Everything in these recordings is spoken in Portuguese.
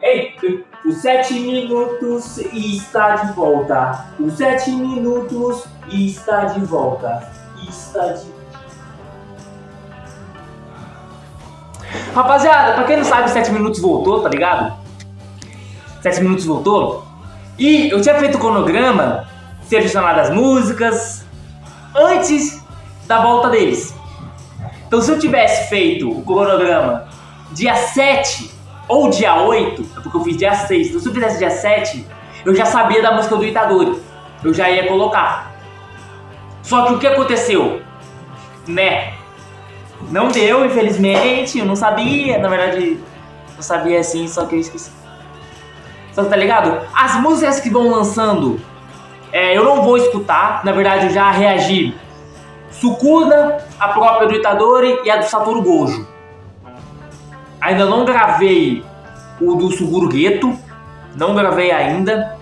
Ei! Os 7 minutos está de volta. Os 7 minutos está de volta. Está de... Rapaziada, pra quem não sabe, 7 minutos voltou, tá ligado? 7 minutos voltou. E eu tinha feito o cronograma, selecionado as músicas, antes da volta deles. Então se eu tivesse feito o cronograma dia 7 ou dia 8, é porque eu fiz dia 6, então se eu fizesse dia 7, eu já sabia da música do Itadori. Eu já ia colocar. Só que o que aconteceu? Né? Não deu, infelizmente, eu não sabia, na verdade, eu sabia assim, só que eu esqueci. Só que tá ligado? As músicas que vão lançando, eu não vou escutar, na verdade eu já reagi. Sukuna, a própria do Itadori e a do Satoru Gojo. Ainda não gravei o do Suguru Geto, não gravei ainda,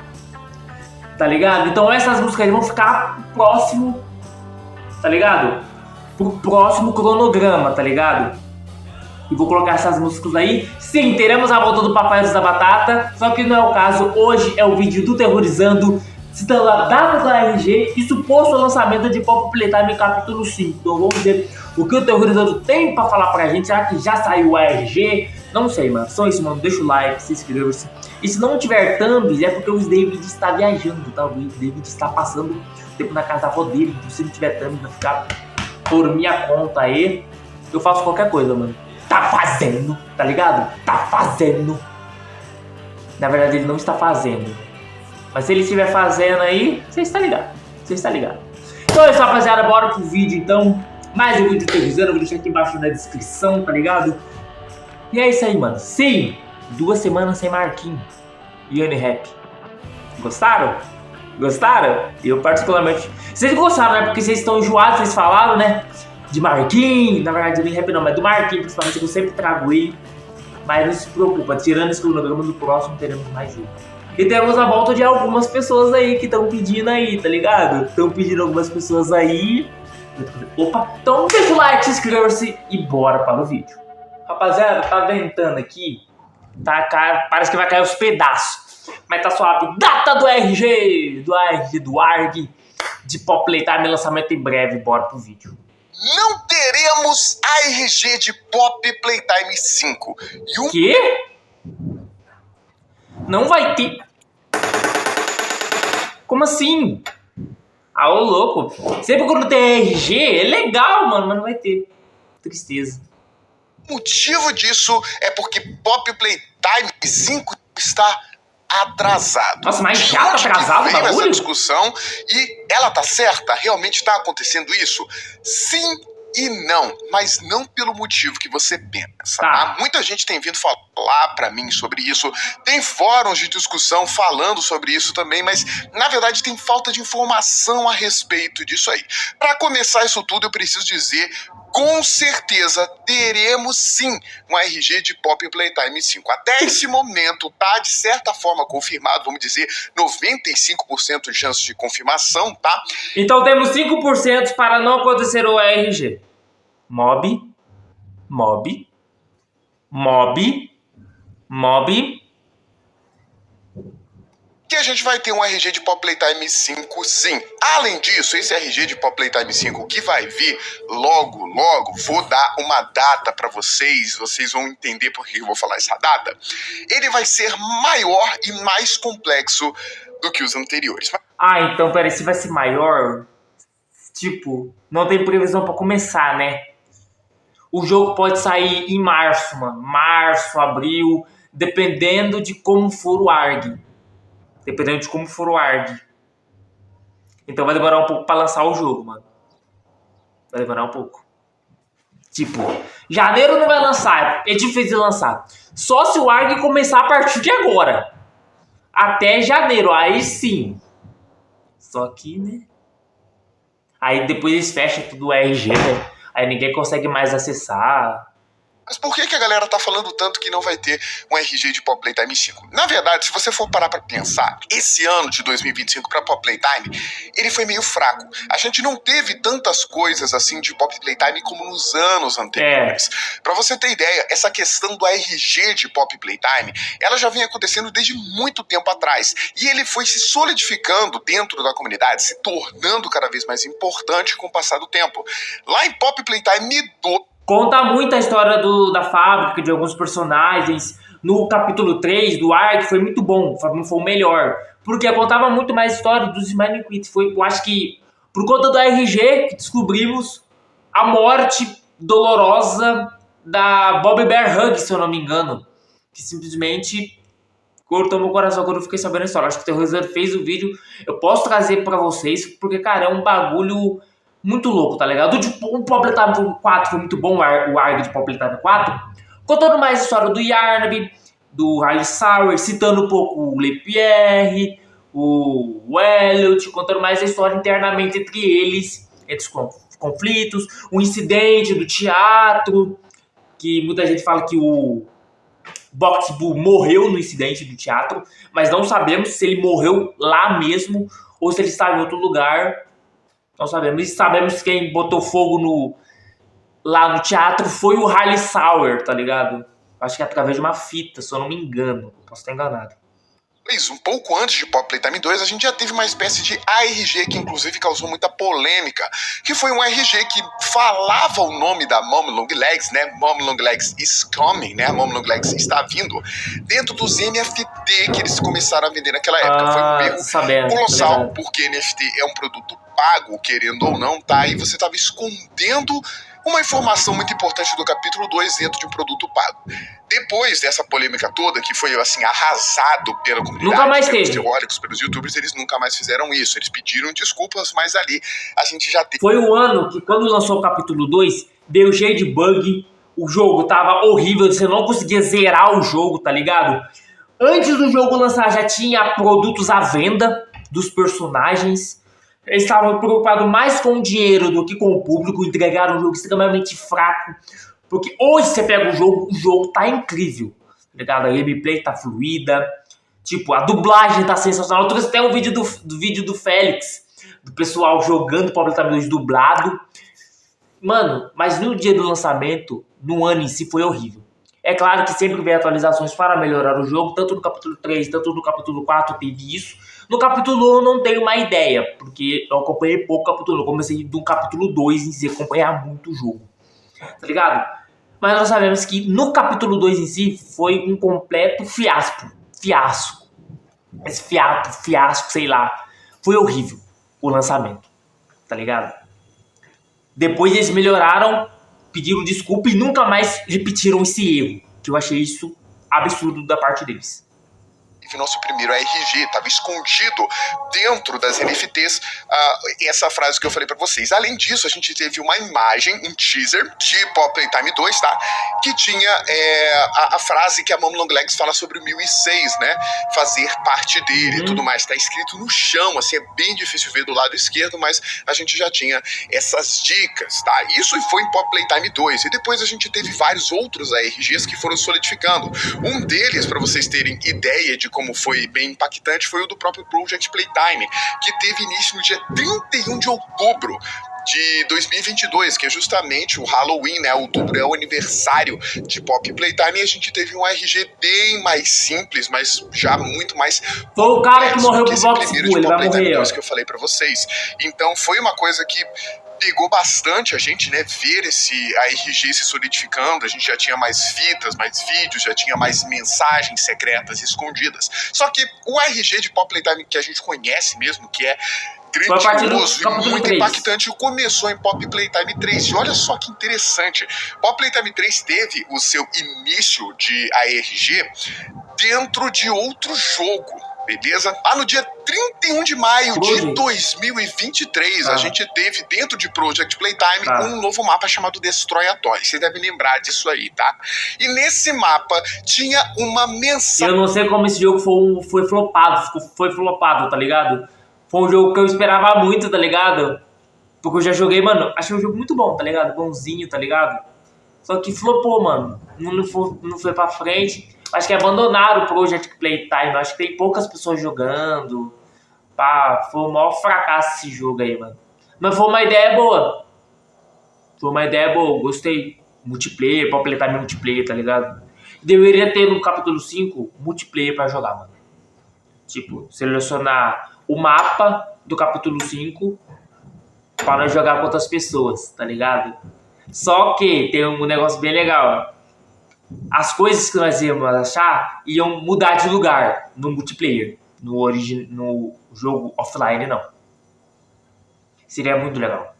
tá ligado? Então essas músicas vão ficar próximo, tá ligado? Pro próximo cronograma, tá ligado? E vou colocar essas músicas aí. Sim, teremos a volta do Papai da Batata, só que não é o caso. Hoje é o vídeo do Terrorizando, citando a data do RG e suposto lançamento de Pop Playtime capítulo 5. Então vamos ver o que o Terrorizando tem pra falar pra gente. Será que já saiu o RG? Não sei, mano. Só isso, mano. Deixa o like, se inscreva-se. E se não tiver thumbs, é porque o David está viajando, tá? O David está passando tempo na casa da avó dele. Então se não tiver thumbs, vai ficar por minha conta aí. Eu faço qualquer coisa, mano. Tá fazendo, tá ligado? Tá fazendo. Na verdade, ele não está fazendo. Mas se ele estiver fazendo aí, você está ligado. Você está ligado. Então é isso, rapaziada. Bora pro vídeo, então. Mais um vídeo televisando. Eu vou deixar aqui embaixo na descrição, tá ligado? E é isso aí, mano. Sim, 2 semanas sem Marquinhos e Unirap. Gostaram? Gostaram? Eu particularmente... Vocês gostaram, né? Porque vocês estão enjoados, vocês falaram, né? De Marquinhos. Na verdade, do Unirap não, mas do Marquinhos, principalmente, que eu sempre trago ele. Mas não se preocupa, tirando esse cronograma, do próximo teremos mais um. E temos a volta de algumas pessoas aí que estão pedindo aí, tá ligado? Estão pedindo algumas pessoas aí. Opa! Então deixa o like, se inscreva-se e bora para o vídeo. Rapaziada, tá ventando aqui. Parece que vai cair os pedaços. Mas tá suave. Data do RG! Do ARG. De Pop Playtime, lançamento em breve. Bora pro vídeo. Não teremos ARG de Pop Playtime 5. E o quê? Não vai ter. Como assim? Ah, ô louco. Sempre quando tem RG, é legal, mano, mas não vai ter. Tristeza. O motivo disso é porque Pop Playtime 5 está atrasado. Nossa, mas já tá atrasado o bagulho? Essa discussão e ela tá certa? Realmente está acontecendo isso? Sim e não, mas não pelo motivo que você pensa, tá? Muita gente tem vindo falar pra mim sobre isso, tem fóruns de discussão falando sobre isso também, mas na verdade tem falta de informação a respeito disso aí. Pra começar isso tudo, eu preciso dizer, com certeza teremos sim um RG de Pop Playtime 5. Até esse momento tá de certa forma confirmado, vamos dizer 95% de chance de confirmação, tá? Então temos 5% para não acontecer o RG. Mob. Que a gente vai ter um RG de Pop Playtime 5 sim. Além disso, esse RG de Pop Playtime 5 que vai vir logo, vou dar uma data pra vocês vão entender por que eu vou falar essa data. Ele vai ser maior e mais complexo do que os anteriores. Ah, então peraí, se vai ser maior, tipo, não tem previsão pra começar, né? O jogo pode sair em março, mano. Março, abril, dependendo de como for o ARG. Então vai demorar um pouco pra lançar o jogo, mano. Vai demorar um pouco. Tipo, janeiro não vai lançar. É difícil de lançar. Só se o ARG começar a partir de agora. Até janeiro, aí sim. Só que, né? Aí depois eles fecham tudo o RG, né? Aí ninguém consegue mais acessar. Mas por que a galera tá falando tanto que não vai ter um RG de Pop Playtime 5? Na verdade, se você for parar pra pensar, esse ano de 2025 pra Pop Playtime, ele foi meio fraco. A gente não teve tantas coisas assim de Pop Playtime como nos anos anteriores. Pra você ter ideia, essa questão do RG de Pop Playtime, ela já vem acontecendo desde muito tempo atrás. E ele foi se solidificando dentro da comunidade, se tornando cada vez mais importante com o passar do tempo. Lá em Pop Playtime 2... Conta muito a história da fábrica, de alguns personagens. No capítulo 3 do Ark foi muito bom, foi o melhor. Porque contava muito mais a história dos Smiling Quits. Eu acho que por conta do RG que descobrimos a morte dolorosa da Bob Bear Hug, se eu não me engano. Que simplesmente cortou meu coração quando eu fiquei sabendo a história. Acho que o Terrorizando fez o vídeo. Eu posso trazer pra vocês, porque, cara, é um bagulho muito louco, tá ligado? O Pop Playtime 4 foi muito bom, o ARG de Pop Playtime 4. Contando mais a história do Yarnab, do Riley Sour, citando um pouco o Lepierre, o Elliot, contando mais a história internamente entre eles, entre os conflitos, o incidente do teatro, que muita gente fala que o Boxbull morreu no incidente do teatro, mas não sabemos se ele morreu lá mesmo ou se ele estava em outro lugar. Não sabemos. E sabemos que quem botou fogo lá no teatro foi o Riley Sour, tá ligado? Acho que através de uma fita, se eu não me engano. Posso estar enganado. Um pouco antes de Pop Playtime 2, a gente já teve uma espécie de ARG que inclusive causou muita polêmica, que foi um RG que falava o nome da Mom Long Legs, né? Mom Long Legs is coming, né? A Mom Long Legs está vindo, dentro dos NFT que eles começaram a vender naquela época. Foi um erro colossal, porque NFT é um produto pago, querendo ou não, tá? E você estava escondendo uma informação muito importante do capítulo 2 dentro de um produto pago. Depois dessa polêmica toda, que foi assim, arrasado pela comunidade, nunca mais pelos teve. teóricos, pelos youtubers, eles nunca mais fizeram isso. Eles pediram desculpas, mas ali a gente já teve. Foi o ano que, quando lançou o capítulo 2, deu cheio de bug, o jogo tava horrível, você não conseguia zerar o jogo, tá ligado? Antes do jogo lançar já tinha produtos à venda dos personagens. Eles estavam preocupados mais com o dinheiro do que com o público, entregaram um jogo extremamente fraco. Porque hoje você pega o jogo tá incrível, tá ligado? A gameplay tá fluida, tipo, a dublagem tá sensacional. Eu trouxe até um vídeo do Félix, do pessoal jogando Pop Playtime 2 dublado. Mano, mas no dia do lançamento, no ano em si, foi horrível. É claro que sempre vem atualizações para melhorar o jogo, tanto no capítulo 3, tanto no capítulo 4 teve isso. No capítulo 1 eu não tenho uma ideia, porque eu acompanhei pouco o capítulo 1. Eu comecei do capítulo 2 em si, acompanhar muito o jogo, tá ligado? Mas nós sabemos que no capítulo 2 em si foi um completo fiasco. Esse fiasco, sei lá. Foi horrível o lançamento, tá ligado? Depois eles melhoraram, pediram desculpa e nunca mais repetiram esse erro. Que eu achei isso absurdo da parte deles. Nosso primeiro ARG, estava escondido dentro das NFTs, essa frase que eu falei pra vocês. Além disso, a gente teve uma imagem, um teaser de Pop Playtime 2, tá? Que tinha a frase que a Mom Long Legs fala sobre o 1006, né? Fazer parte dele e tudo mais. Tá escrito no chão, assim, é bem difícil ver do lado esquerdo, mas a gente já tinha essas dicas, tá? Isso foi em Pop Playtime 2. E depois a gente teve vários outros ARGs que foram solidificando. Um deles, pra vocês terem ideia de como foi bem impactante, foi o do próprio Project Playtime, que teve início no dia 31 de outubro de 2022, que é justamente o Halloween, né? Outubro é o aniversário de Pop Playtime, e a gente teve um RG bem mais simples, mas já muito mais... Foi o cara que morreu pro Boxbull, ele vai morrer, ó. Que eu falei pra vocês. Então foi uma coisa que pegou bastante a gente, né, ver esse ARG se solidificando. A gente já tinha mais fitas, mais vídeos, já tinha mais mensagens secretas escondidas. Só que o ARG de Pop Playtime que a gente conhece mesmo, que é grandioso e muito impactante, começou em Pop Playtime 3. E olha só que interessante, Pop Playtime 3 teve o seu início de ARG dentro de outro jogo, beleza? No dia 31 de maio de 2023, a gente teve dentro de Project Playtime um novo mapa chamado Destroy a Toy. Você deve lembrar disso aí, tá? E nesse mapa tinha uma mensagem... Eu não sei como esse jogo foi flopado, tá ligado? Foi um jogo que eu esperava muito, tá ligado? Porque eu já joguei, mano, achei um jogo muito bom, tá ligado? Bonzinho, tá ligado? Só que flopou, mano. Não foi pra frente. Acho que abandonaram o Project Playtime. Acho que tem poucas pessoas jogando. Pá, foi o maior fracasso esse jogo aí, mano. Mas foi uma ideia boa. Foi uma ideia boa, gostei. Multiplayer, Pop Playtime multiplayer, tá ligado? Deveria ter no capítulo 5 multiplayer pra jogar, mano. Tipo, selecionar o mapa do capítulo 5 para jogar com outras pessoas, tá ligado? Só que tem um negócio bem legal. As coisas que nós íamos achar iam mudar de lugar no multiplayer. No jogo offline, não. Seria muito legal.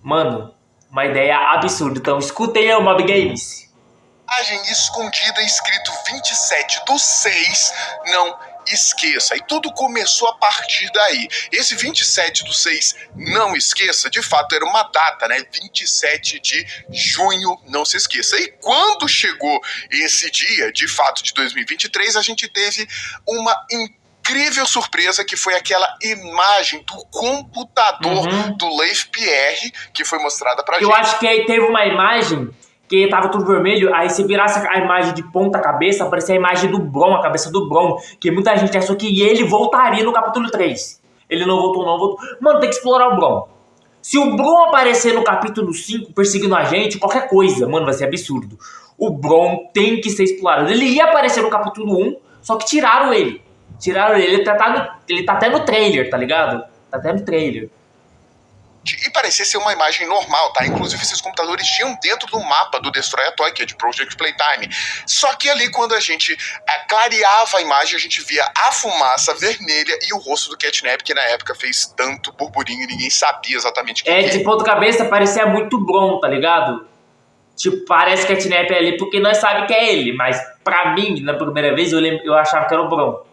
Mano, uma ideia absurda. Então, escutem aí o Mob Games. Imagem escondida escrito 27/6, não esqueça. E tudo começou a partir daí. Esse 27/6, não esqueça, de fato era uma data, né? 27 de junho, não se esqueça. E quando chegou esse dia, de fato, de 2023, a gente teve uma incrível surpresa, que foi aquela imagem do computador do Leif Pierre, que foi mostrada pra gente. Eu acho que aí teve uma imagem que tava tudo vermelho, aí se virasse a imagem de ponta cabeça, aparecia a imagem do Bron, a cabeça do Bron, que muita gente achou que ele voltaria no capítulo 3. Ele não voltou. Mano, tem que explorar o Bron. Se o Bron aparecer no capítulo 5 perseguindo a gente, qualquer coisa, mano, vai ser absurdo. O Bron tem que ser explorado. Ele ia aparecer no capítulo 1, só que tiraram ele. Ele tá até no trailer, tá ligado? Tá até no trailer. E parecia ser uma imagem normal, tá? Inclusive, esses computadores tinham dentro do mapa do Destroy a Toy, que é de Project Playtime. Só que ali, quando a gente clareava a imagem, a gente via a fumaça vermelha e o rosto do Catnap, que na época fez tanto burburinho e ninguém sabia exatamente quem de ponta cabeça parecia muito Bron, tá ligado? Tipo, parece Catnap ali porque nós sabemos que é ele, mas pra mim, na primeira vez, eu achava que era o Bron.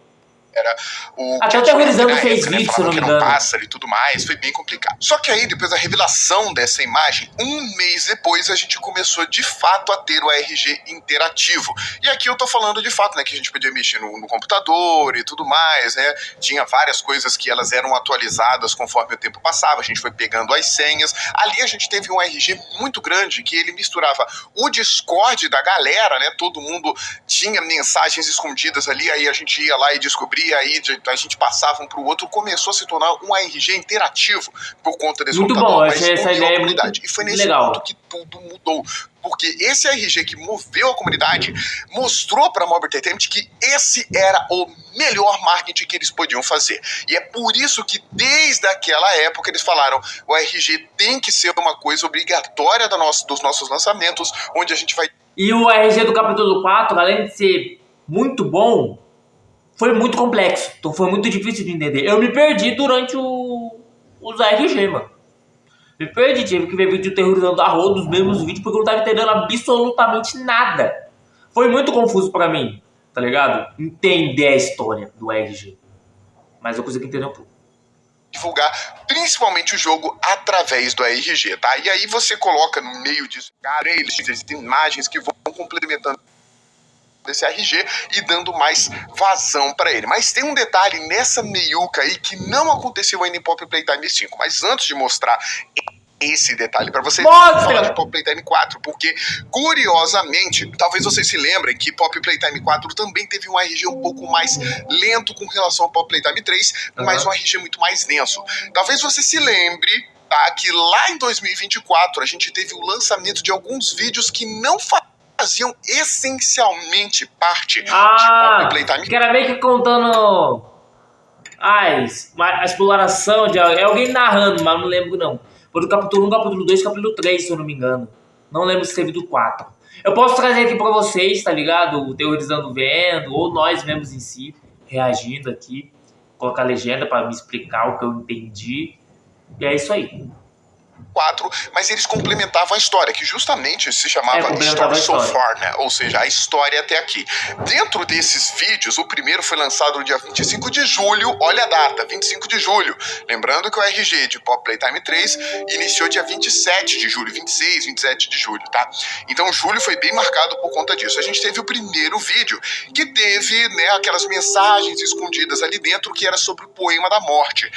Era o até o Terrorizando fez vídeo, se eu não me engano. Pássaro e tudo mais, foi bem complicado. Só que aí, depois da revelação dessa imagem, um mês depois, a gente começou de fato a ter o ARG interativo. E aqui eu tô falando de fato, né, que a gente podia mexer no computador e tudo mais, né? Tinha várias coisas que elas eram atualizadas conforme o tempo passava, a gente foi pegando as senhas. Ali a gente teve um ARG muito grande, que ele misturava o Discord da galera, né? Todo mundo tinha mensagens escondidas ali, aí a gente ia lá e descobria. E aí a gente passava um pro outro, começou a se tornar um ARG interativo por conta desse muito computador. Bom, achei essa ideia muito e foi nesse legal. ponto que tudo mudou. Porque esse ARG que moveu a comunidade mostrou para a Mob Entertainment que esse era o melhor marketing que eles podiam fazer. E é por isso que desde aquela época eles falaram: o ARG tem que ser uma coisa obrigatória dos nossos lançamentos, onde a gente vai... E o ARG do capítulo 4, além de ser muito bom, foi muito complexo, então foi muito difícil de entender. Eu me perdi durante os ARG, mano. Me perdi, tive que ver vídeo terrorizando a roda, os mesmos vídeos, porque eu não tava entendendo absolutamente nada. Foi muito confuso pra mim, tá ligado? Entender a história do ARG. Mas eu consegui entender um pouco. Divulgar principalmente o jogo através do ARG, tá? E aí você coloca no meio disso, cara, existem imagens que vão complementando desse ARG e dando mais vazão pra ele. Mas tem um detalhe nessa meiuca aí que não aconteceu ainda em Pop Playtime 5. Mas antes de mostrar esse detalhe pra vocês, vamos falar de Pop Playtime 4, porque, curiosamente, talvez vocês se lembrem que Pop Playtime 4 também teve um ARG um pouco mais lento com relação ao Pop Playtime 3, mas um ARG muito mais denso. Talvez você se lembre, tá, que lá em 2024 a gente teve o lançamento de alguns vídeos que não faziam essencialmente parte de Pop Playtime. Que era meio que contando a exploração de alguém narrando, mas não lembro não. Foi do capítulo 1, capítulo 2, capítulo 3, se eu não me engano. Não lembro se teve do 4. Eu posso trazer aqui pra vocês, tá ligado? O Terrorizando vendo, ou nós mesmos em si, reagindo aqui. Colocar a legenda pra me explicar o que eu entendi. E é isso aí. 4, mas eles complementavam a história, que justamente se chamava Story So Far, né? Ou seja, a história até aqui. Dentro desses vídeos, o primeiro foi lançado no dia 25 de julho, olha a data, 25 de julho. Lembrando que o RG de Pop Playtime 3 iniciou dia 27 de julho, 26, 27 de julho, tá? Então julho foi bem marcado por conta disso. A gente teve o primeiro vídeo, que teve, né, aquelas mensagens escondidas ali dentro, que era sobre o Poema da Morte.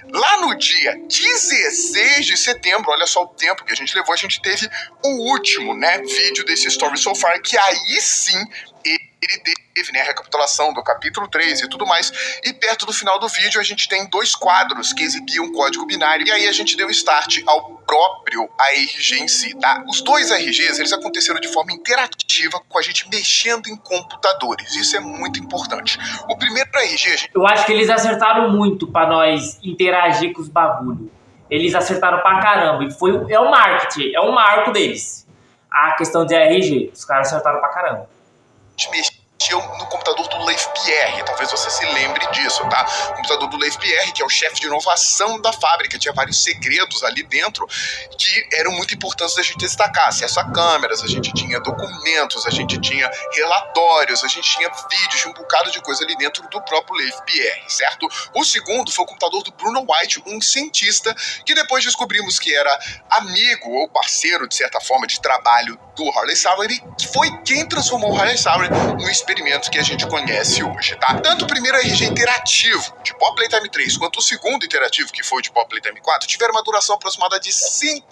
Lá no dia 16 de setembro, olha só o tempo que a gente levou. A gente teve o último, né, vídeo desse Story So Far, que aí sim ele teve, né, a recapitulação do capítulo 3 e tudo mais, e perto do final do vídeo a gente tem 2 quadros que exibiam código binário, e aí a gente deu start ao próprio ARG em si, tá? Os 2 RGs, eles aconteceram de forma interativa, com a gente mexendo em computadores, isso é muito importante. O primeiro RG, a gente... Eu acho que eles acertaram muito pra nós interagir com os bagulho. Eles acertaram pra caramba, e é o marketing, é um marco deles. A questão de RG, os caras acertaram pra caramba. Mexeu no computador do Leif Pierre, talvez você se lembre disso, tá? O computador do Leif Pierre, que é o chefe de inovação da fábrica, tinha vários segredos ali dentro que eram muito importantes da gente destacar. Acesso a câmeras, a gente tinha documentos, a gente tinha relatórios, a gente tinha vídeos, um bocado de coisa ali dentro do próprio Leif Pierre, certo? O segundo foi o computador do Bruno White, um cientista que depois descobrimos que era amigo ou parceiro, de certa forma, de trabalho do Harley Sauer, e que foi quem transformou o Harley Sauer no experimento que a gente conhece hoje, tá? Tanto o primeiro RG interativo de Pop Playtime 3 quanto o segundo interativo, que foi o de Pop Playtime 4, tiveram uma duração aproximada de 5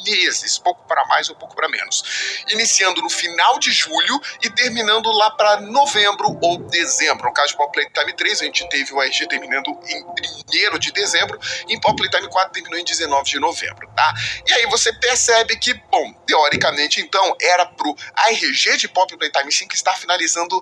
meses, pouco para mais ou pouco para menos, iniciando no final de julho e terminando lá para novembro ou dezembro. No caso de Pop Playtime 3, a gente teve o RG terminando em 1º de dezembro, e em Pop Playtime 4 terminou em 19 de novembro, tá? E aí você percebe que, bom, teoricamente, então, era pro ARG de Pop Playtime 5 estar finalizando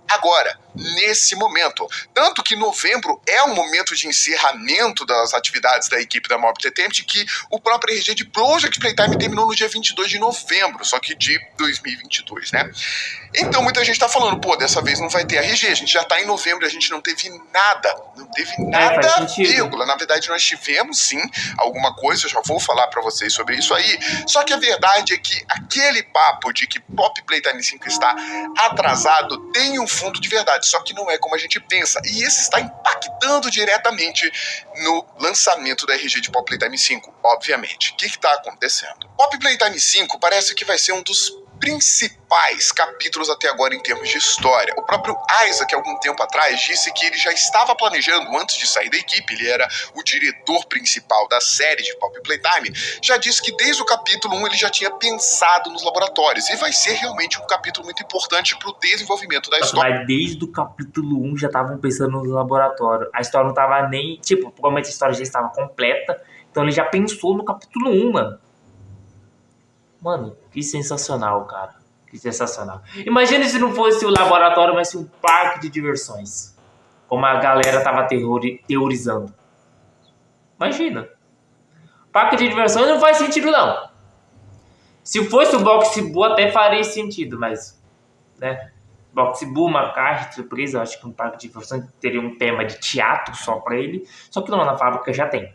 agora, nesse momento. Tanto que novembro é um momento de encerramento das atividades da equipe da Mob Entertainment, que o próprio RG de Project Playtime terminou no dia 22 de novembro, só que de 2022, né? Então muita gente tá falando, pô, dessa vez não vai ter RG, a gente já tá em novembro e a gente não teve nada, vírgula. Na verdade nós tivemos sim alguma coisa, eu já vou falar pra vocês sobre isso aí, só que a verdade é que aquele papo de que Pop Playtime 5 está atrasado tem um fundo de verdade, só que não é como a gente pensa, e esse está impactando diretamente no lançamento da RG de Pop Playtime 5, obviamente. O que está acontecendo? Pop Playtime 5 parece que vai ser um dos principais capítulos até agora em termos de história. O próprio Isaac, algum tempo atrás, disse que ele já estava planejando, antes de sair da equipe, ele era o diretor principal da série de Pop Playtime, já disse que desde o capítulo 1 ele já tinha pensado nos laboratórios, e vai ser realmente um capítulo muito importante para o desenvolvimento da história. Mas desde o capítulo 1 já estavam pensando no laboratório. A história não estava nem... Tipo, provavelmente a história já estava completa, então ele já pensou no capítulo 1, mano. Mano, que sensacional, cara. Que sensacional. Imagina se não fosse o laboratório, mas um parque de diversões. Como a galera tava teorizando. Imagina. Parque de diversões não faz sentido, não. Se fosse o Box Bull até faria sentido, mas... né? Box Bull, uma caixa de surpresa, eu acho que um parque de diversões teria um tema de teatro só pra ele. Só que não, na fábrica já tem.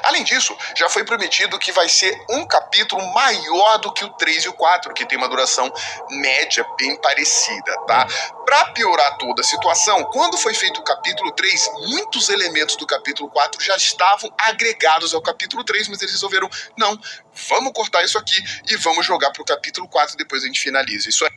Além disso, já foi prometido que vai ser um capítulo maior do que o 3 e o 4, que tem uma duração média bem parecida, tá? Pra piorar toda a situação, quando foi feito o capítulo 3, muitos elementos do capítulo 4 já estavam agregados ao capítulo 3, mas eles resolveram, não, vamos cortar isso aqui e vamos jogar pro capítulo 4 e depois a gente finaliza isso aí.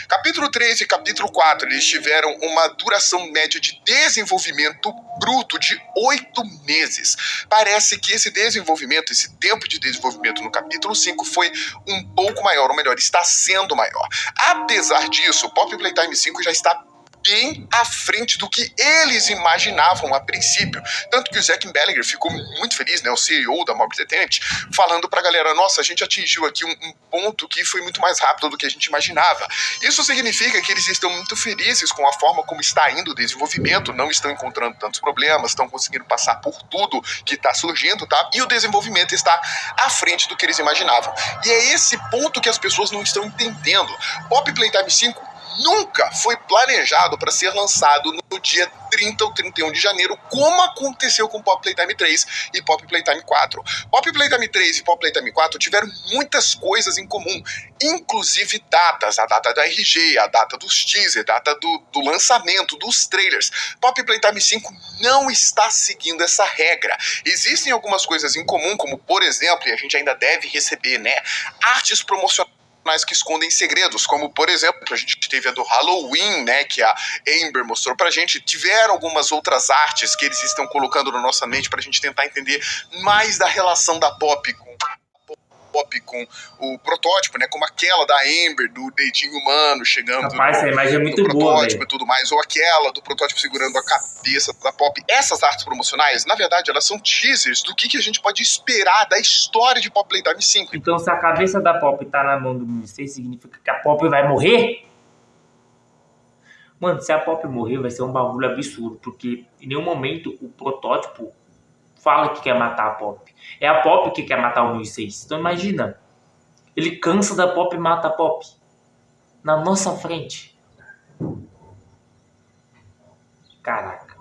Capítulo 3 e capítulo 4, eles tiveram uma duração média de desenvolvimento bruto de 8 meses. Parece que esse desenvolvimento, esse tempo de desenvolvimento no capítulo 5 foi um pouco maior, ou melhor, está sendo maior. Apesar disso, Pop Playtime 5 já está bem à frente do que eles imaginavam a princípio. Tanto que o Zack Belanger ficou muito feliz, né, o CEO da Mob Entertainment, falando pra galera, nossa, a gente atingiu aqui um ponto que foi muito mais rápido do que a gente imaginava. Isso significa que eles estão muito felizes com a forma como está indo o desenvolvimento, não estão encontrando tantos problemas, estão conseguindo passar por tudo que está surgindo, tá? E o desenvolvimento está à frente do que eles imaginavam. E é esse ponto que as pessoas não estão entendendo. Pop Playtime 5 nunca foi planejado para ser lançado no dia 30 ou 31 de janeiro, como aconteceu com Pop Playtime 3 e Pop Playtime 4. Pop Playtime 3 e Pop Playtime 4 tiveram muitas coisas em comum, inclusive datas, a data da RG, a data dos teaser, a data do lançamento, dos trailers. Pop Playtime 5 não está seguindo essa regra. Existem algumas coisas em comum, como, por exemplo, e a gente ainda deve receber, né, artes promocionais que escondem segredos, como, por exemplo, a gente teve a do Halloween, né, que a Amber mostrou pra gente. Tiveram algumas outras artes que eles estão colocando na nossa mente pra gente tentar entender mais da relação da Poppy com o protótipo, né? Como aquela da Amber, do dedinho humano chegando. Rapaz, essa imagem é muito do boa, protótipo e tudo mais, ou aquela do protótipo segurando a cabeça da Poppy. Essas artes promocionais, na verdade, elas são teasers do que a gente pode esperar da história de Poppy Playtime 5. Então, se a cabeça da Poppy tá na mão do Ministério, significa que a Poppy vai morrer? Mano, se a Poppy morrer, vai ser um bagulho absurdo, porque em nenhum momento o protótipo fala que quer matar a Poppy. É a Poppy que quer matar o 1006. Então imagina, ele cansa da Poppy e mata a Poppy na nossa frente. Caraca.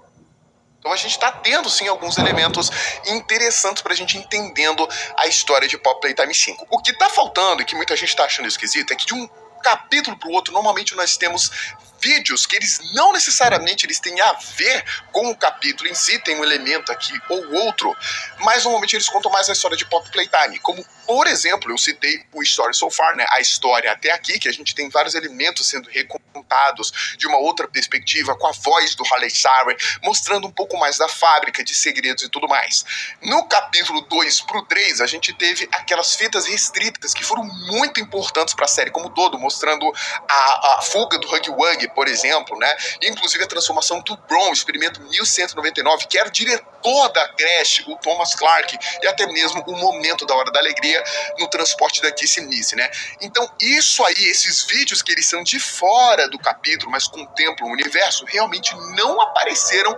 Então a gente tá tendo, sim, alguns elementos interessantes pra gente entendendo a história de Poppy Playtime 5. O que tá faltando, e que muita gente tá achando esquisito, é que de um capítulo pro outro, normalmente nós temos vídeos que eles não necessariamente eles têm a ver com o capítulo em si, tem um elemento aqui ou outro, mas normalmente eles contam mais a história de Poppy Playtime, como, por exemplo, eu citei o Story So Far, né, a história até aqui, que a gente tem vários elementos sendo recontados de uma outra perspectiva, com a voz do Harley Sarah, mostrando um pouco mais da fábrica de segredos e tudo mais. No capítulo 2 pro 3, a gente teve aquelas fitas restritas que foram muito importantes para a série como um todo, mostrando a fuga do Huggy Wuggy, por exemplo, né? Inclusive a transformação do Bron, experimento 1199, que era o diretor da creche, o Thomas Clark, e até mesmo o momento da Hora da Alegria no transporte da Kissy Missy, né? Então isso aí, esses vídeos que eles são de fora do capítulo, mas contemplam o universo, realmente não apareceram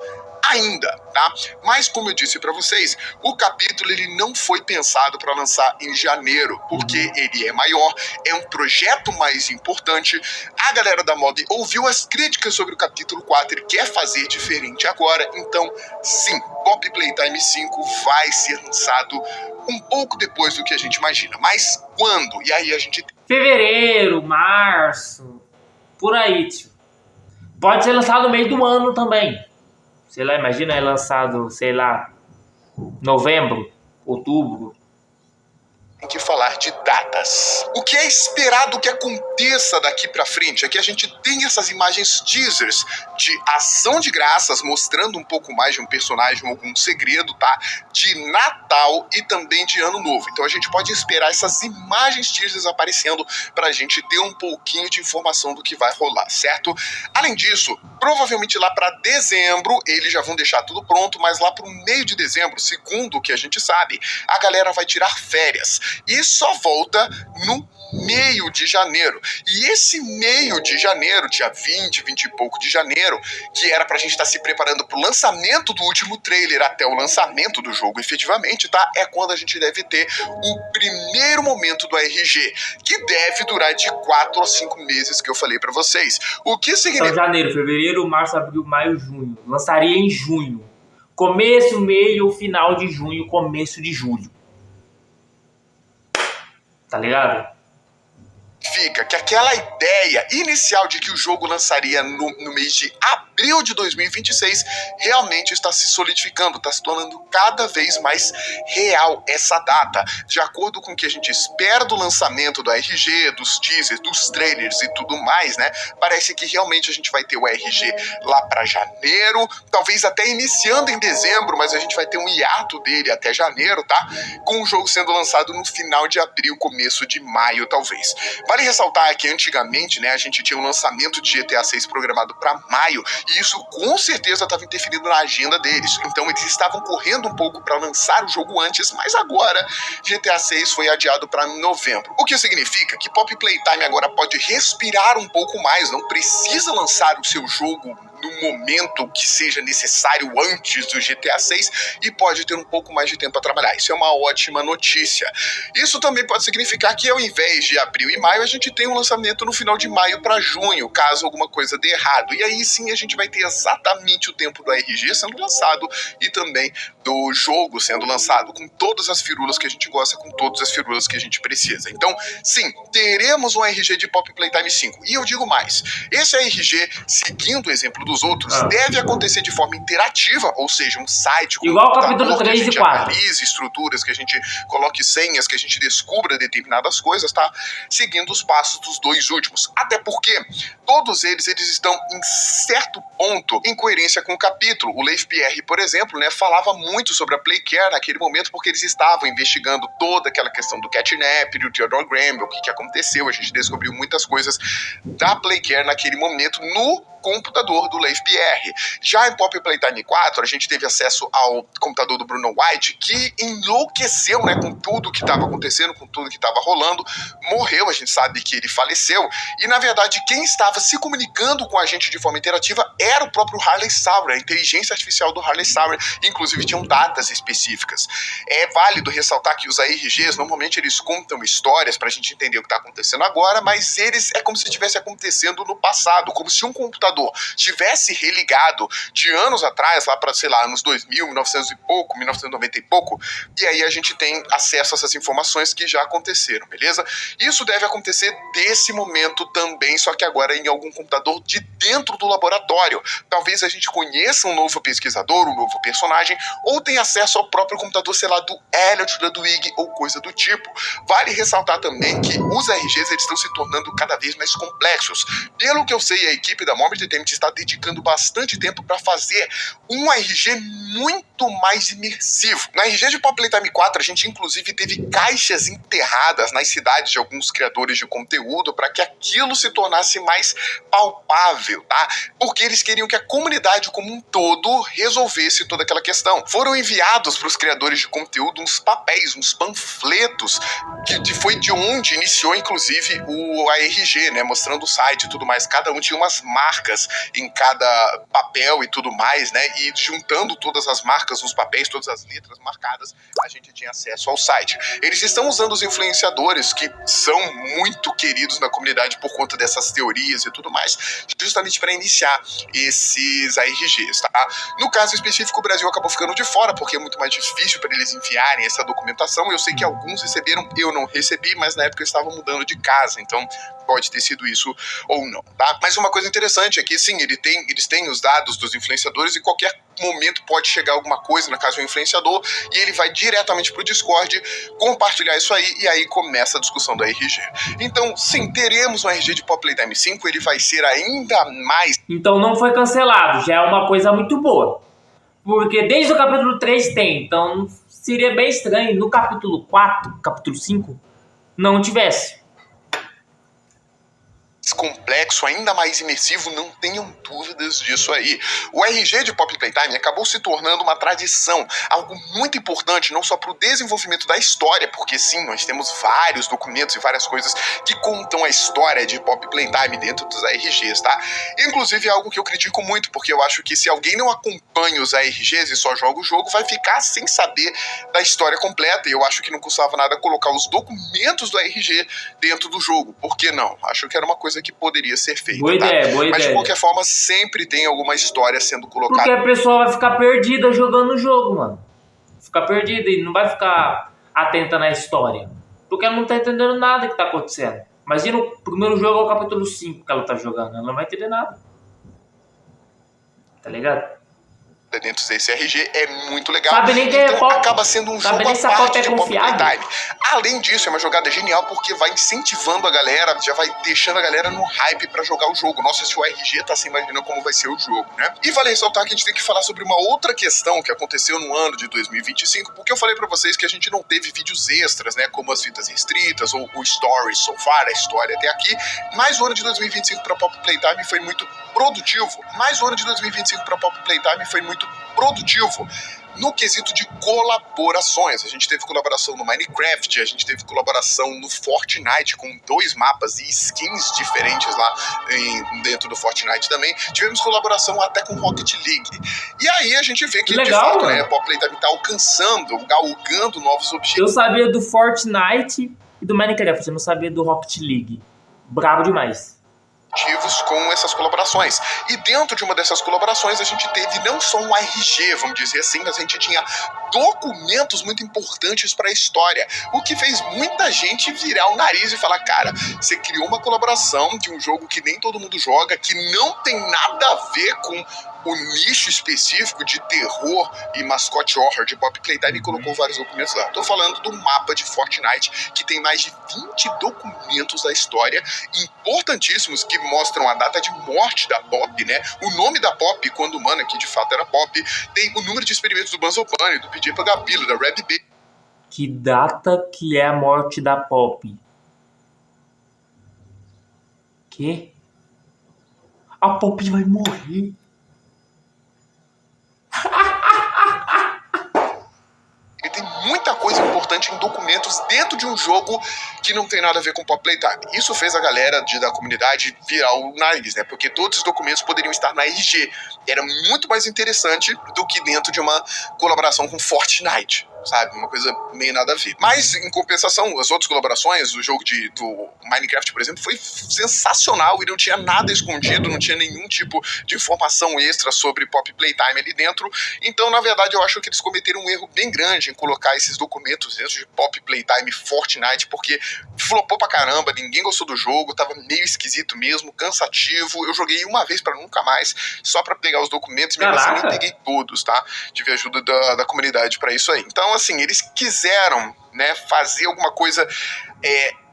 ainda, tá? Mas como eu disse pra vocês, o capítulo ele não foi pensado para lançar em janeiro, porque ele é maior, é um projeto mais importante. A galera da Mob ouviu as críticas sobre o capítulo 4 e quer fazer diferente agora, então sim, Poppy Playtime 5 vai ser lançado um pouco depois do que a gente imagina. Mas quando? E aí a gente... Fevereiro, março, por aí, tio. Pode ser lançado no meio do ano também. Sei lá, imagina é lançado, sei lá, novembro, outubro. Tem que falar de datas. O que é esperado que aconteça daqui pra frente é que a gente tenha essas imagens teasers de ação de graças, mostrando um pouco mais de um personagem, algum segredo, tá? De Natal e também de Ano Novo. Então a gente pode esperar essas imagens teasers aparecendo pra gente ter um pouquinho de informação do que vai rolar, certo? Além disso, provavelmente lá pra dezembro, eles já vão deixar tudo pronto, mas lá pro meio de dezembro, segundo o que a gente sabe, a galera vai tirar férias. E só volta no meio de janeiro. E esse meio de janeiro, dia 20, 20 e pouco de janeiro, que era pra gente estar se preparando pro lançamento do último trailer até o lançamento do jogo efetivamente, tá? É quando a gente deve ter o primeiro momento do RG, que deve durar de 4 a 5 meses, que eu falei pra vocês. O que significa... Então, janeiro, fevereiro, março, abril, maio, junho. Lançaria em junho. Começo, meio, final de junho, começo de julho. Tá ligado? Fica que aquela ideia inicial de que o jogo lançaria no mês de abril de 2026 realmente está se solidificando, está se tornando cada vez mais real essa data. De acordo com o que a gente espera do lançamento do RG, dos teasers, dos trailers e tudo mais, né? Parece que realmente a gente vai ter o RG lá para janeiro, talvez até iniciando em dezembro, mas a gente vai ter um hiato dele até janeiro, tá? Com o jogo sendo lançado no final de abril, começo de maio, talvez. Vale ressaltar que antigamente, né, a gente tinha um lançamento de GTA 6 programado para maio, e isso com certeza estava interferindo na agenda deles. Então eles estavam correndo um pouco para lançar o jogo antes, mas agora GTA 6 foi adiado para novembro. O que significa que Poppy Playtime agora pode respirar um pouco mais, não precisa lançar o seu jogo no momento que seja necessário antes do GTA 6 e pode ter um pouco mais de tempo para trabalhar. Isso é uma ótima notícia. Isso também pode significar que ao invés de abril e maio, a gente tem um lançamento no final de maio para junho, caso alguma coisa dê errado. E aí sim a gente vai ter exatamente o tempo do RG sendo lançado e também do jogo sendo lançado, com todas as firulas que a gente gosta, com todas as firulas que a gente precisa. Então, sim, teremos um RG de Poppy Playtime 5. E eu digo mais, esse RG, seguindo o exemplo dos outros deve acontecer de forma interativa, ou seja, um site com igual o capítulo 3 que a gente e 4. analise estruturas, que a gente coloque senhas, que a gente descubra determinadas coisas, tá? Seguindo os passos dos dois últimos. Até porque todos eles estão em certo ponto em coerência com o capítulo. O Leif Pierre, por exemplo, né, falava muito sobre a Playcare naquele momento, porque eles estavam investigando toda aquela questão do Catnap, do Theodore Graham, o que aconteceu. A gente descobriu muitas coisas da Playcare naquele momento no computador do Leif Pierre. Já em Poppy Playtime 4, a gente teve acesso ao computador do Bruno White, que enlouqueceu, né, com tudo que estava acontecendo, com tudo que estava rolando. Morreu, a gente sabe que ele faleceu. E, na verdade, quem estava se comunicando com a gente de forma interativa era o próprio Harley Sauer, a inteligência artificial do Harley Sauer. Inclusive, tinham datas específicas. É válido ressaltar que os ARGs, normalmente, eles contam histórias pra gente entender o que está acontecendo agora, mas eles é como se estivesse acontecendo no passado, como se um computador tivesse religado de anos atrás, lá para, sei lá, anos 2000, 1900 e pouco, 1990 e pouco, e aí a gente tem acesso a essas informações que já aconteceram, beleza? Isso deve acontecer desse momento também, só que agora em algum computador de dentro do laboratório. Talvez a gente conheça um novo pesquisador, um novo personagem, ou tenha acesso ao próprio computador, sei lá, do Elliot, da Dwig, ou coisa do tipo. Vale ressaltar também que os RGs eles estão se tornando cada vez mais complexos. Pelo que eu sei, a equipe da Mob Entertainment está dedicando bastante tempo para fazer um RG muito mais imersivo. Na RG de Poppy Playtime 4, a gente inclusive teve caixas enterradas nas cidades de alguns criadores de conteúdo para que aquilo se tornasse mais palpável, tá? Porque eles queriam que a comunidade como um todo resolvesse toda aquela questão. Foram enviados para os criadores de conteúdo uns papéis, uns panfletos, que foi de onde iniciou inclusive o ARG, né? Mostrando o site e tudo mais. Cada um tinha umas marcas em cada papel e tudo mais, né? E juntando todas as marcas nos papéis, todas as letras marcadas, a gente tinha acesso ao site. Eles estão usando os influenciadores, que são muito queridos na comunidade por conta dessas teorias e tudo mais, justamente para iniciar esses ARGs, tá? No caso específico, o Brasil acabou ficando de fora, porque é muito mais difícil para eles enviarem essa documentação. Eu sei que alguns receberam, eu não recebi, mas na época eu estava mudando de casa, então pode ter sido isso ou não, tá? Mas uma coisa interessante é que, sim, eles têm os dados dos influenciadores e qualquer momento pode chegar alguma coisa na casa do influenciador e ele vai diretamente pro Discord compartilhar isso aí e aí começa a discussão do RG. Então, sim, teremos um RG de Poppy Playtime 5, ele vai ser ainda mais... Então não foi cancelado, já é uma coisa muito boa. Porque desde o capítulo 3 tem, então seria bem estranho no capítulo 4, capítulo 5, não tivesse. complexo, ainda mais imersivo, não tenham dúvidas disso aí. O RG de Poppy Playtime acabou se tornando uma tradição, algo muito importante não só para o desenvolvimento da história, porque sim, nós temos vários documentos e várias coisas que contam a história de Poppy Playtime dentro dos ARGs, tá? Inclusive é algo que eu critico muito, porque eu acho que se alguém não acompanha os ARGs e só joga o jogo, vai ficar sem saber da história completa, e eu acho que não custava nada colocar os documentos do ARG dentro do jogo. Por que não? Acho que era uma coisa que poderia ser feita. Boa ideia, boa Mas ideia. De qualquer forma, sempre tem alguma história sendo colocada. Porque a pessoa vai ficar perdida jogando o jogo, mano. Ficar perdida e não vai ficar atenta na história. Porque ela não tá entendendo nada que tá acontecendo. Imagina o primeiro jogo é o capítulo 5 que ela tá jogando. Ela não vai entender nada. Tá ligado? Dentro desse RG é muito legal. Sabe nem que então é acaba sendo um jogo à parte de Poppy Playtime. Além disso, é uma jogada genial porque vai incentivando a galera, já vai deixando a galera no hype pra jogar o jogo. Nossa, se o RG tá se imaginando como vai ser o jogo, né? E vale ressaltar que a gente tem que falar sobre uma outra questão que aconteceu no ano de 2025, porque eu falei pra vocês que a gente não teve vídeos extras, né? Como as fitas restritas ou o Stories so far, a história até aqui. Mas o ano de 2025 pra Poppy Playtime foi muito produtivo. No quesito de colaborações. A gente teve colaboração no Minecraft, a gente teve colaboração no Fortnite com 2 mapas e skins diferentes lá dentro do Fortnite também. Tivemos colaboração até com Rocket League. E aí a gente vê que, legal, de fato, mano, né, a Poppy Playtime tá alcançando, galgando novos objetivos. Eu sabia do Fortnite e do Minecraft, eu não sabia do Rocket League. Brabo demais. Com essas colaborações. E dentro de uma dessas colaborações a gente teve não só um RG, vamos dizer assim, mas a gente tinha documentos muito importantes para a história, o que fez muita gente virar o nariz e falar, cara, você criou uma colaboração de um jogo que nem todo mundo joga, que não tem nada a ver com o nicho específico de terror e mascote horror de Poppy Playtime e colocou vários documentos lá. Tô falando do mapa de Fortnite, que tem mais de 20 documentos da história importantíssimos que mostram a data de morte da Poppy, né? O nome da Poppy, quando humana, que de fato era Poppy, tem o número de experimentos do Bunzo Bunny, do PJ Pagapilo, da Rabby Baby. Que data que é a morte da Poppy? Que? A Poppy vai morrer. E tem muita coisa importante em documentos dentro de um jogo que não tem nada a ver com Poppy Playtime. Isso fez a galera da comunidade virar o nariz, né? Porque todos os documentos poderiam estar na RG. Era muito mais interessante do que dentro de uma colaboração com Fortnite, sabe? Uma coisa meio nada a ver. Mas, em compensação, as outras colaborações, o jogo do Minecraft, por exemplo, foi sensacional e não tinha nada escondido, não tinha nenhum tipo de informação extra sobre Poppy Playtime ali dentro. Então, na verdade, eu acho que eles cometeram um erro bem grande em colocar esses documentos dentro de Poppy Playtime Fortnite, porque flopou pra caramba, ninguém gostou do jogo, tava meio esquisito mesmo, cansativo. Eu joguei uma vez pra nunca mais, só pra pegar os documentos, mesmo assim nem peguei todos, tá? Tive ajuda da comunidade pra isso aí. Então, assim, eles quiseram, né, fazer alguma coisa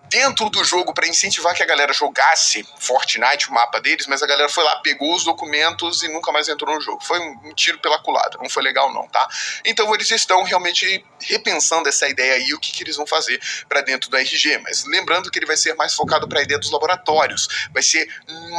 dentro do jogo para incentivar que a galera jogasse Fortnite, o mapa deles, mas a galera foi lá, pegou os documentos e nunca mais entrou no jogo. Foi um tiro pela culatra, não foi legal não, tá? Então eles estão realmente repensando essa ideia aí, o que eles vão fazer para dentro do RG, mas lembrando que ele vai ser mais focado para a ideia dos laboratórios, vai ser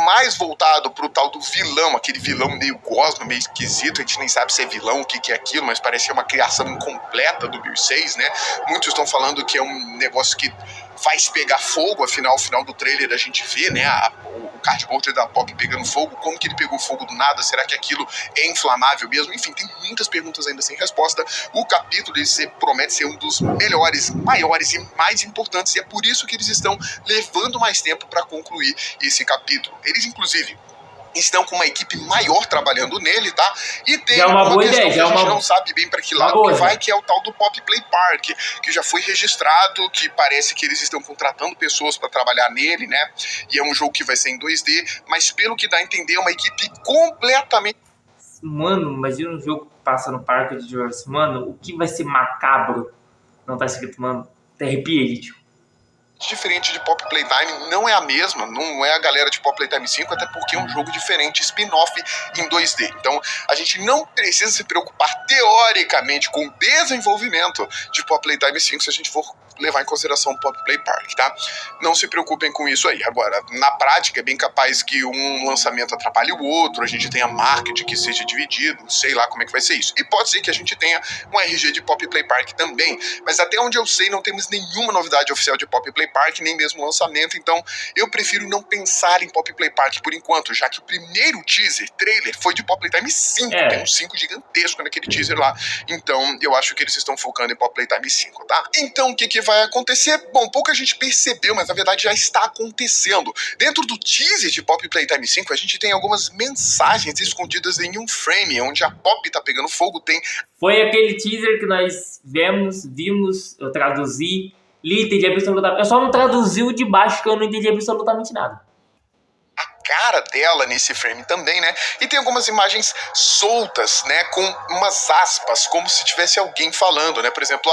mais voltado pro tal do vilão, aquele vilão meio gosma, meio esquisito, a gente nem sabe se é vilão, o que é aquilo, mas parece uma criação incompleta do Bill 6, né? Muitos estão falando que é um negócio que faz pegar fogo, afinal, o final do trailer a gente vê, né, o cardboard da Poppy pegando fogo, como que ele pegou fogo do nada, será que aquilo é inflamável mesmo? Enfim, tem muitas perguntas ainda sem resposta. O capítulo promete ser um dos melhores, maiores e mais importantes, e é por isso que eles estão levando mais tempo para concluir esse capítulo. Eles, inclusive, estão com uma equipe maior trabalhando nele, tá? E tem uma questão ideia, que a gente não sabe bem para que lado que vai, que é o tal do Poppy Play Park, que já foi registrado, que parece que eles estão contratando pessoas para trabalhar nele, né? E é um jogo que vai ser em 2D, mas pelo que dá a entender, é uma equipe completamente... Mano, imagina um jogo que passa no parque de diversões. Mano, o que vai ser macabro? Não tá escrito, mano. Até arrepiei, gente. Diferente de Poppy Playtime, não é a mesma, não é a galera de Poppy Playtime 5, até porque é um jogo diferente, spin-off em 2D. Então, a gente não precisa se preocupar teoricamente com o desenvolvimento de Poppy Playtime 5 se a gente for levar em consideração o Poppy Play Park, tá? Não se preocupem com isso aí. Agora, na prática, é bem capaz que um lançamento atrapalhe o outro, a gente tenha marketing que seja dividido, sei lá como é que vai ser isso. E pode ser que a gente tenha um RG de Poppy Play Park também, mas até onde eu sei, não temos nenhuma novidade oficial de Poppy Play Park, nem mesmo lançamento, então eu prefiro não pensar em Poppy Play Park por enquanto, já que o primeiro teaser, trailer, foi de Poppy Playtime 5, tem um 5 gigantesco naquele teaser lá, então eu acho que eles estão focando em Poppy Playtime 5, tá? Então o que vai acontecer? Bom, pouca gente percebeu, mas na verdade já está acontecendo. Dentro do teaser de Poppy Playtime 5, a gente tem algumas mensagens escondidas em um frame, onde a Poppy tá pegando fogo, tem... Foi aquele teaser que nós vimos, eu traduzi, li, entendi absolutamente. Eu só não traduzi o de baixo, que eu não entendi absolutamente nada. Cara dela nesse frame também, né? E tem algumas imagens soltas, né? Com umas aspas, como se tivesse alguém falando, né? Por exemplo,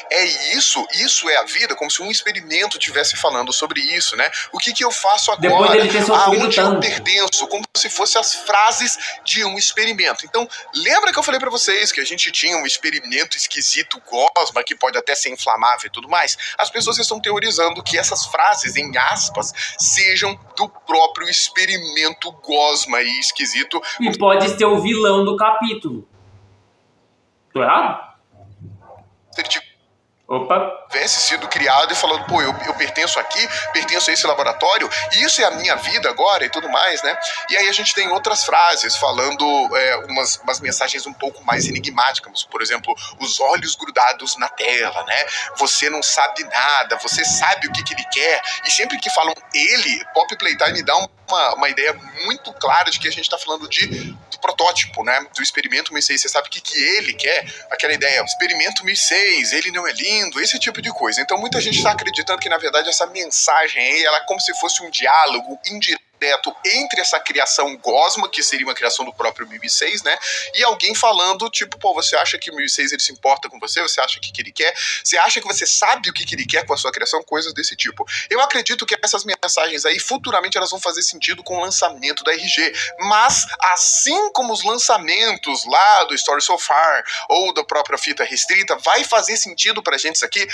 é isso é a vida, como se um experimento estivesse falando sobre isso, né? O que eu faço agora? Depois dele ter sofrido aonde tanto. eu pertenço, como se fossem as frases de um experimento. Então, lembra que eu falei pra vocês que a gente tinha um experimento esquisito, gosma, que pode até ser inflamável e tudo mais? As pessoas estão teorizando que essas frases, em aspas, sejam do próprio experimento gosma e esquisito. E pode ser o vilão do capítulo. Tô errado? Opa! Tivesse sido criado e falando, pô, eu pertenço aqui, pertenço a esse laboratório, e isso é a minha vida agora e tudo mais, né? E aí a gente tem outras frases falando umas mensagens um pouco mais enigmáticas, por exemplo, os olhos grudados na tela, né? Você não sabe nada, você sabe o que ele quer, e sempre que falam ele, Pop Playtime dá uma ideia muito clara de que a gente tá falando do protótipo, né? Do experimento 1006. Você sabe o que ele quer? Aquela ideia, experimento 1006, ele não é lindo, esse tipo de coisa. Então muita gente está acreditando que na verdade essa mensagem aí, ela é como se fosse um diálogo indireto entre essa criação gosma, que seria uma criação do próprio 1006, né? E alguém falando, tipo, pô, você acha que o 1006 ele se importa com você? Você acha que ele quer? Você acha que você sabe o que ele quer com a sua criação? Coisas desse tipo. Eu acredito que essas mensagens aí, futuramente, elas vão fazer sentido com o lançamento da RG. Mas, assim como os lançamentos lá do Story So Far ou da própria fita restrita, vai fazer sentido pra gente isso aqui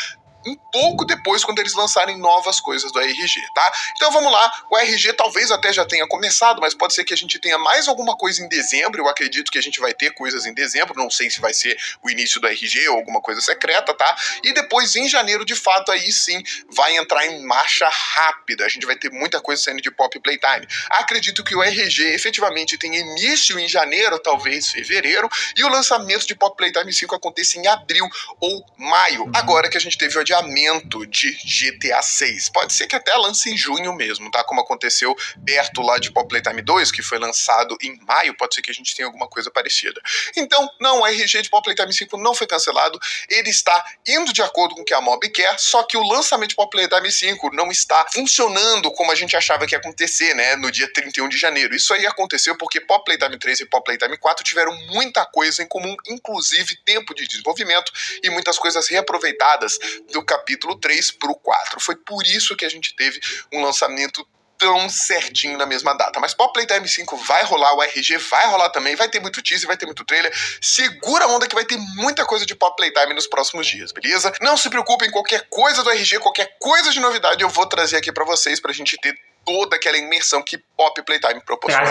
um pouco depois, quando eles lançarem novas coisas do ARG, tá? Então vamos lá, o ARG talvez até já tenha começado, mas pode ser que a gente tenha mais alguma coisa em dezembro. Eu acredito que a gente vai ter coisas em dezembro, não sei se vai ser o início do ARG ou alguma coisa secreta, tá? E depois, em janeiro, de fato, aí sim, vai entrar em marcha rápida. A gente vai ter muita coisa saindo de Pop Playtime. Acredito que o ARG efetivamente tem início em janeiro, talvez fevereiro, e o lançamento de Pop Playtime 5 aconteça em abril ou maio. Agora que a gente teve o adiamento de GTA 6. Pode ser que até lance em junho mesmo, tá? Como aconteceu perto lá de Pop Playtime 2, que foi lançado em maio, pode ser que a gente tenha alguma coisa parecida. Então, não, o RG de Pop Playtime 5 não foi cancelado, ele está indo de acordo com o que a Mob quer, só que o lançamento de Pop Playtime 5 não está funcionando como a gente achava que ia acontecer, né? No dia 31 de janeiro. Isso aí aconteceu porque Pop Playtime 3 e Pop Playtime 4 tiveram muita coisa em comum, inclusive tempo de desenvolvimento e muitas coisas reaproveitadas do capítulo 3 pro 4. Foi por isso que a gente teve um lançamento tão certinho na mesma data. Mas Pop Playtime 5 vai rolar, o RG vai rolar também, vai ter muito teaser, vai ter muito trailer. Segura a onda que vai ter muita coisa de Pop Playtime nos próximos dias, beleza? Não se preocupem, qualquer coisa do RG, qualquer coisa de novidade eu vou trazer aqui pra vocês, pra gente ter toda aquela imersão que Pop Playtime proporciona.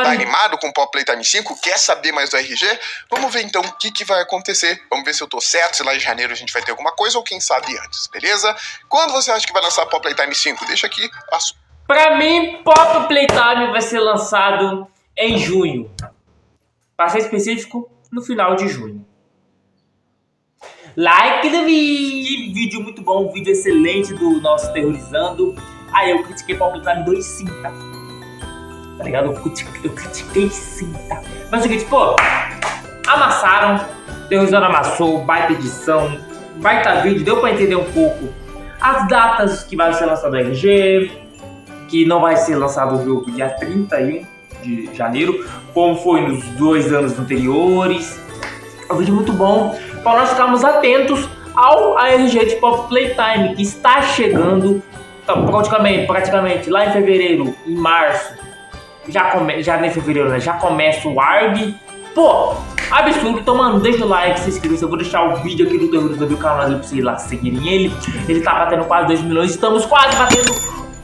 Tá animado com Pop Playtime 5? Quer saber mais do RG? Vamos ver então o que vai acontecer. Vamos ver se eu tô certo, se lá em janeiro a gente vai ter alguma coisa ou quem sabe antes, beleza? Quando você acha que vai lançar Pop Playtime 5? Deixa aqui a sua. Pra mim, Pop Playtime vai ser lançado em junho. Para ser específico, no final de junho. Like do vídeo! Que vídeo muito bom, um vídeo excelente do nosso Terrorizando. Aí eu critiquei Pop Playtime 2 sim, tá? Tá ligado? Eu critiquei sim, tá? Mas o seguinte, pô, amassaram, Terrorizando amassou, baita edição, baita vídeo, deu pra entender um pouco as datas que vai ser lançado o RG, que não vai ser lançado o jogo dia 31 de janeiro, como foi nos 2 anos anteriores. É um vídeo muito bom, para nós ficarmos atentos ao ARG de Pop Playtime, que está chegando praticamente lá em fevereiro, em março, já nem fevereiro, né? Já começa o ARG. Pô, absurdo. Então, mano, deixa o like, se inscreva. Eu vou deixar o vídeo aqui do Terrorizando do canal pra vocês lá seguirem ele. Ele tá batendo quase 2 milhões. Estamos quase batendo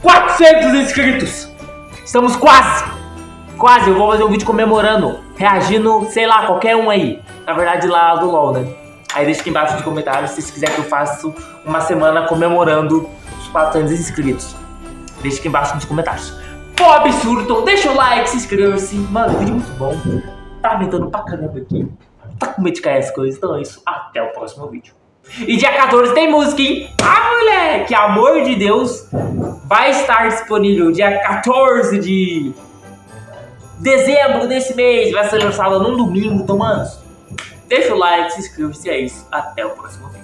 400 inscritos. Estamos quase. Eu vou fazer um vídeo comemorando, reagindo, sei lá, qualquer um aí. Na verdade, lá do LOL, né? Aí deixa aqui embaixo nos comentários se vocês quiserem que eu faça uma semana comemorando 400 inscritos. Deixa aqui embaixo nos comentários. Pô, absurdo, então deixa o like, se inscreva-se. Mano, vídeo muito bom. Tá aumentando pra caramba aqui. Tá com medo de cair as coisas. Então é isso, até o próximo vídeo. E dia 14 tem música, hein? Ah, moleque, amor de Deus. Vai estar disponível dia 14 de dezembro desse mês. Vai ser lançado num domingo. Então, mano, deixa o like, se inscreva-se. É isso, até o próximo vídeo.